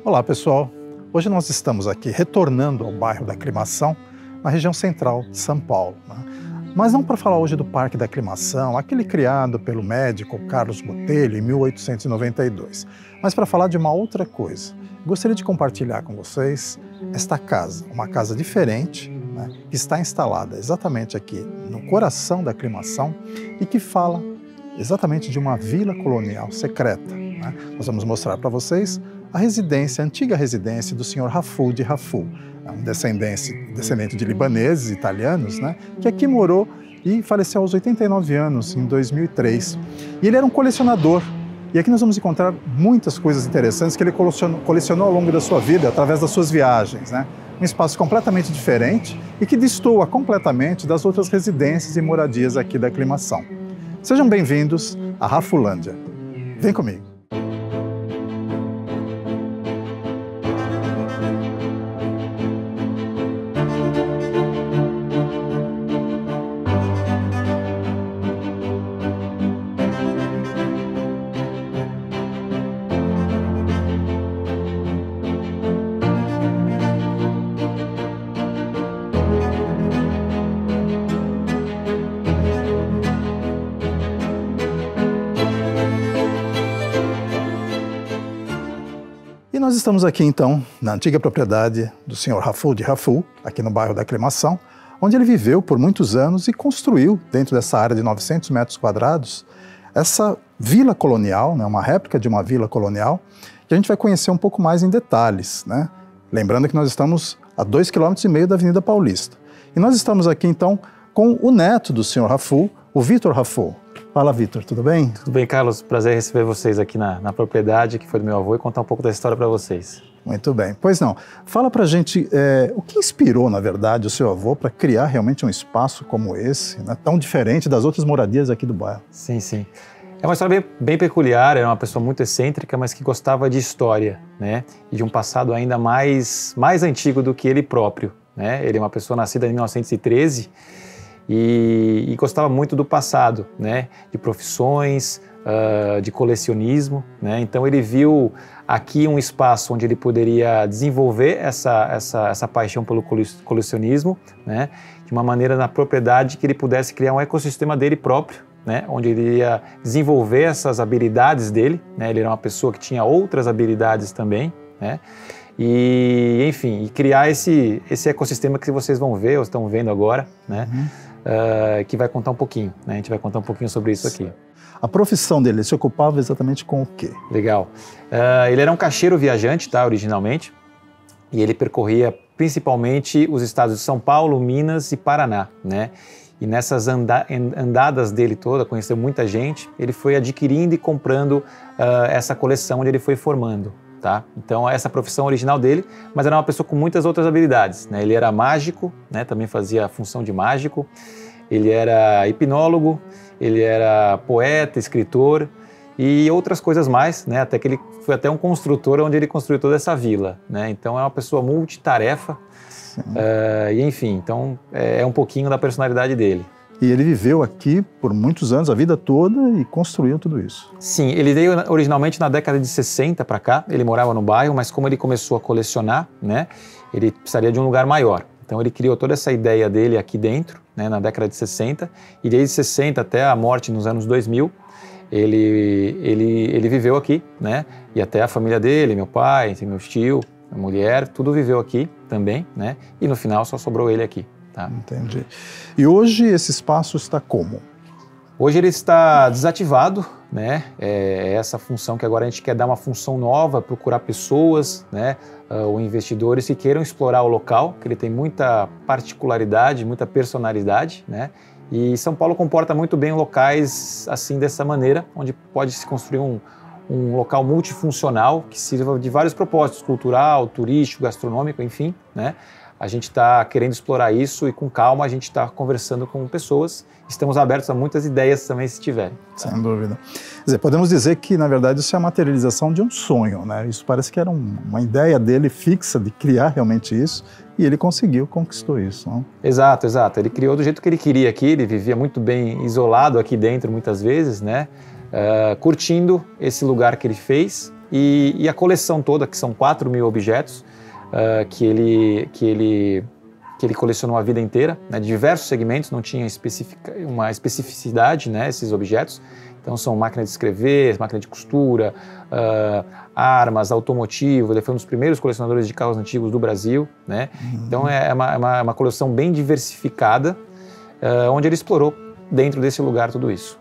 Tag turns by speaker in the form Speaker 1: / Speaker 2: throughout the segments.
Speaker 1: Olá pessoal, hoje nós estamos aqui retornando ao bairro da Aclimação, na região central de São Paulo, né? Mas não para falar hoje do Parque da Aclimação, aquele criado pelo médico Carlos Botelho em 1892, mas para falar de uma outra coisa. Gostaria de compartilhar com vocês esta casa, uma casa diferente, né, que está instalada exatamente aqui no coração da Aclimação e que fala exatamente de uma vila colonial secreta, né? Nós vamos mostrar para vocês a residência, a antiga residência do senhor Rafoul de Rafoul, um descendente de libaneses, italianos, né, que aqui morou e faleceu aos 89 anos, em 2003. E ele era um colecionador. E aqui nós vamos encontrar muitas coisas interessantes que ele colecionou ao longo da sua vida, através das suas viagens, né? Um espaço completamente diferente e que destoa completamente das outras residências e moradias aqui da Aclimação. Sejam bem-vindos à Rafoulândia. Vem comigo. E nós estamos aqui então na antiga propriedade do senhor Rafoul de Rafoul, aqui no bairro da Aclimação, onde ele viveu por muitos anos e construiu, dentro dessa área de 900 metros quadrados, essa vila colonial, né, uma réplica de uma vila colonial, que a gente vai conhecer um pouco mais em detalhes, né? Lembrando que nós estamos a 2,5 km da Avenida Paulista. E nós estamos aqui então com o neto do senhor Rafoul, o Vitor Rafoul. Fala, Vitor, tudo bem?
Speaker 2: Tudo bem, Carlos. Prazer em receber vocês aqui na propriedade que foi do meu avô e contar um pouco da história para vocês.
Speaker 1: Muito bem. Pois não, fala pra gente o que inspirou, na verdade, o seu avô para criar realmente um espaço como esse, né, tão diferente das outras moradias aqui do bairro.
Speaker 2: Sim, sim. É uma história bem peculiar, era uma pessoa muito excêntrica, mas que gostava de história, né? E de um passado ainda mais antigo do que ele próprio, né? Ele é uma pessoa nascida em 1913, e gostava muito do passado, né? De profissões, de colecionismo, né? Então ele viu aqui um espaço onde ele poderia desenvolver essa paixão pelo colecionismo, né? De uma maneira na propriedade que ele pudesse criar um ecossistema dele próprio, né? Onde ele ia desenvolver essas habilidades dele, né? Ele era uma pessoa que tinha outras habilidades também, né? E enfim, e criar esse ecossistema que vocês vão ver, ou estão vendo agora, né? Que vai contar um pouquinho, né? A gente vai contar um pouquinho sobre isso aqui.
Speaker 1: A profissão dele se ocupava exatamente com o quê?
Speaker 2: Legal. Ele era um caixeiro viajante, tá, originalmente, e ele percorria principalmente os estados de São Paulo, Minas e Paraná, né? E nessas andadas dele toda, conheceu muita gente, ele foi adquirindo e comprando essa coleção onde ele foi formando. Tá? Então essa é a profissão original dele, mas era uma pessoa com muitas outras habilidades, né? Ele era mágico, né? Também fazia a função de mágico, ele era hipnólogo, ele era poeta, escritor e outras coisas mais, né? Até que ele foi até um construtor onde ele construiu toda essa vila, né? Então é uma pessoa multitarefa, e enfim, então é um pouquinho da personalidade dele.
Speaker 1: E ele viveu aqui por muitos anos, a vida toda, e construiu tudo isso.
Speaker 2: Sim, ele veio originalmente na década de 60 para cá, ele morava no bairro, mas como ele começou a colecionar, né, ele precisaria de um lugar maior. Então ele criou toda essa ideia dele aqui dentro, né, na década de 60, e desde 60 até a morte nos anos 2000, ele viveu aqui, né, e até a família dele, meu pai, meu tio, a mulher, tudo viveu aqui também, né, e no final só sobrou ele aqui. Tá.
Speaker 1: Entendi. E hoje esse espaço está como?
Speaker 2: Hoje ele está desativado, né? É essa função que agora a gente quer dar uma função nova, procurar pessoas, né? Ou investidores que queiram explorar o local, que ele tem muita particularidade, muita personalidade, né? E São Paulo comporta muito bem locais assim dessa maneira, onde pode se construir um local multifuncional que sirva de vários propósitos, cultural, turístico, gastronômico, enfim, né? A gente está querendo explorar isso e com calma a gente está conversando com pessoas. Estamos abertos a muitas ideias também, se tiverem.
Speaker 1: Sem dúvida. Quer dizer, podemos dizer que, na verdade, isso é a materialização de um sonho, né? Isso parece que era uma ideia dele fixa de criar realmente isso e ele conseguiu, conquistou isso, não?
Speaker 2: Exato, exato. Ele criou do jeito que ele queria aqui, ele vivia muito bem isolado aqui dentro muitas vezes, né? Curtindo esse lugar que ele fez e a coleção toda, que são 4.000 objetos, que ele colecionou a vida inteira, né, de diversos segmentos, não tinha uma especificidade, né, esses objetos. Então são máquina de escrever, máquina de costura, armas, automotivo. Ele foi um dos primeiros colecionadores de carros antigos do Brasil, né? Então é uma coleção bem diversificada, onde ele explorou dentro desse lugar tudo isso.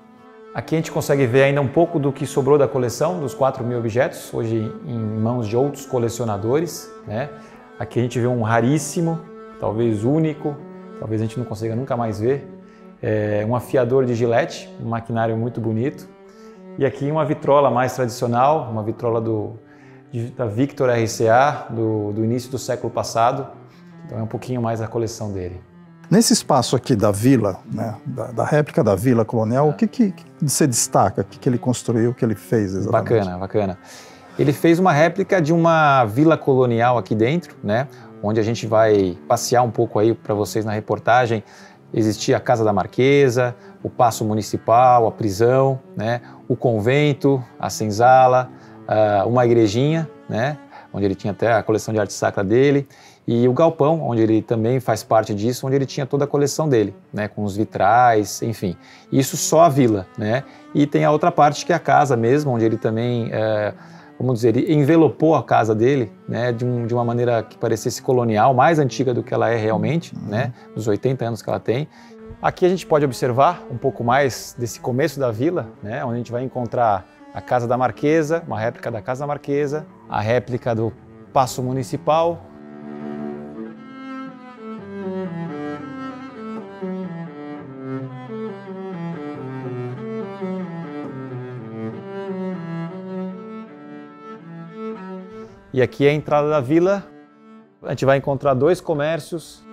Speaker 2: Aqui a gente consegue ver ainda um pouco do que sobrou da coleção, dos 4.000 objetos, hoje em mãos de outros colecionadores, né? Aqui a gente vê um raríssimo, talvez único, talvez a gente não consiga nunca mais ver, um afiador de gilete, um maquinário muito bonito. E aqui uma vitrola mais tradicional, uma vitrola da Victor RCA, do início do século passado. Então é um pouquinho mais a coleção dele.
Speaker 1: Nesse espaço aqui da vila, né, da réplica da Vila Colonial, o que você destaca? O que ele construiu, o que ele fez exatamente?
Speaker 2: Bacana, bacana. Ele fez uma réplica de uma vila colonial aqui dentro, né, onde a gente vai passear um pouco aí para vocês na reportagem. Existia a Casa da Marquesa, o Paço Municipal, a prisão, né, o convento, a senzala, uma igrejinha, né, onde ele tinha até a coleção de arte sacra dele, e o galpão, onde ele também faz parte disso, onde ele tinha toda a coleção dele, né, com os vitrais, enfim. Isso só a vila, né? E tem a outra parte que é a casa mesmo, onde ele também, vamos dizer, ele envelopou a casa dele, né, de uma maneira que parecesse colonial, mais antiga do que ela é realmente, né, dos 80 anos que ela tem. Aqui a gente pode observar um pouco mais desse começo da vila, né, onde a gente vai encontrar a Casa da Marquesa, uma réplica da Casa da Marquesa, a réplica do Paço Municipal. E aqui é a entrada da vila. A gente vai encontrar 2 comércios.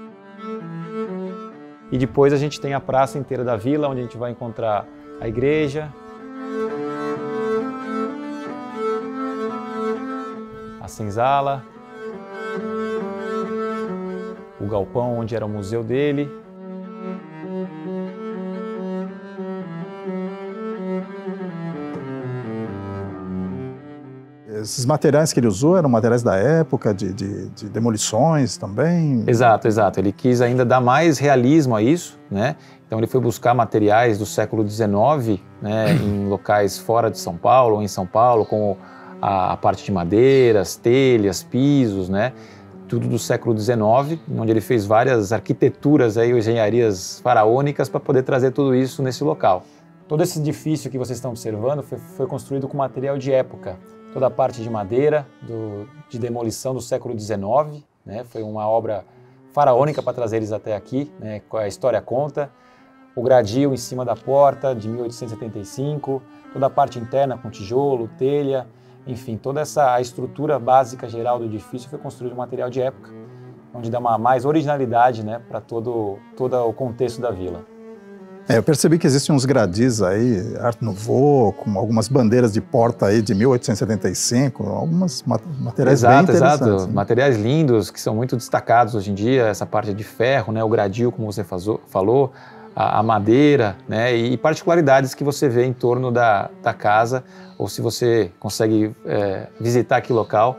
Speaker 2: E depois a gente tem a praça inteira da vila, onde a gente vai encontrar a igreja, a senzala, o galpão onde era o museu dele.
Speaker 1: Esses materiais que ele usou eram materiais da época, de demolições também?
Speaker 2: Exato, exato. Ele quis ainda dar mais realismo a isso, né? Então ele foi buscar materiais do século XIX, né, em locais fora de São Paulo, ou em São Paulo, como a parte de madeiras, telhas, pisos, né? Tudo do século XIX, onde ele fez várias arquiteturas aí, engenharias faraônicas para poder trazer tudo isso nesse local. Todo esse edifício que vocês estão observando foi construído com material de época. Toda a parte de madeira, de demolição do século XIX, né? Foi uma obra faraônica para trazer eles até aqui, né? A história conta. O gradil em cima da porta, de 1875, toda a parte interna com tijolo, telha, enfim, toda a estrutura básica geral do edifício foi construído com material de época, onde dá mais originalidade, né, para todo o contexto da vila.
Speaker 1: Eu percebi que existem uns gradis aí, Art Nouveau, com algumas bandeiras de porta aí de 1875, alguns materiais bem interessantes. Exato,
Speaker 2: né? Materiais lindos, que são muito destacados hoje em dia, essa parte de ferro, né, o gradil, como você falou, a madeira, né, e particularidades que você vê em torno da casa, ou se você consegue visitar aquele local,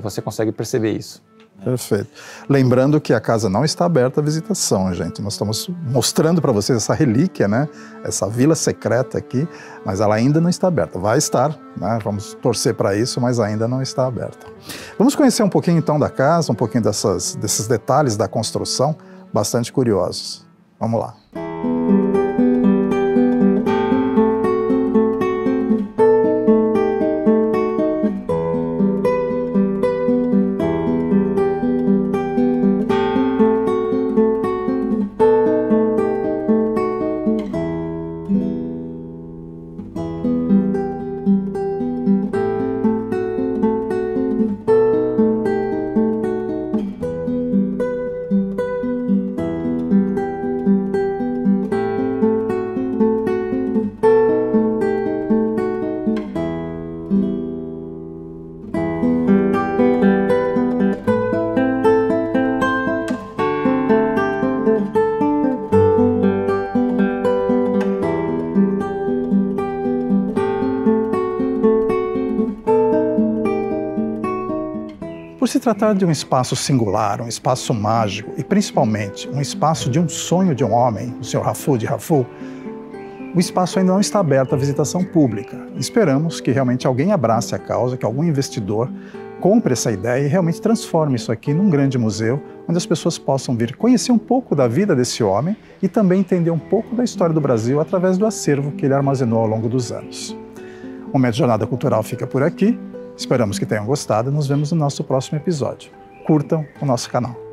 Speaker 2: você consegue perceber isso.
Speaker 1: Perfeito. Lembrando que a casa não está aberta à visitação, gente. Nós estamos mostrando para vocês essa relíquia, né? Essa vila secreta aqui, mas ela ainda não está aberta. Vai estar, né? Vamos torcer para isso, mas ainda não está aberta. Vamos conhecer um pouquinho então da casa, um pouquinho desses detalhes da construção, bastante curiosos. Vamos lá. Por se tratar de um espaço singular, um espaço mágico e principalmente um espaço de um sonho de um homem, o Sr. Rafu de Rafu, o espaço ainda não está aberto à visitação pública. Esperamos que realmente alguém abrace a causa, que algum investidor compre essa ideia e realmente transforme isso aqui num grande museu, onde as pessoas possam vir conhecer um pouco da vida desse homem e também entender um pouco da história do Brasil através do acervo que ele armazenou ao longo dos anos. O Momento Jornada Cultural fica por aqui. Esperamos que tenham gostado e nos vemos no nosso próximo episódio. Curtam o nosso canal.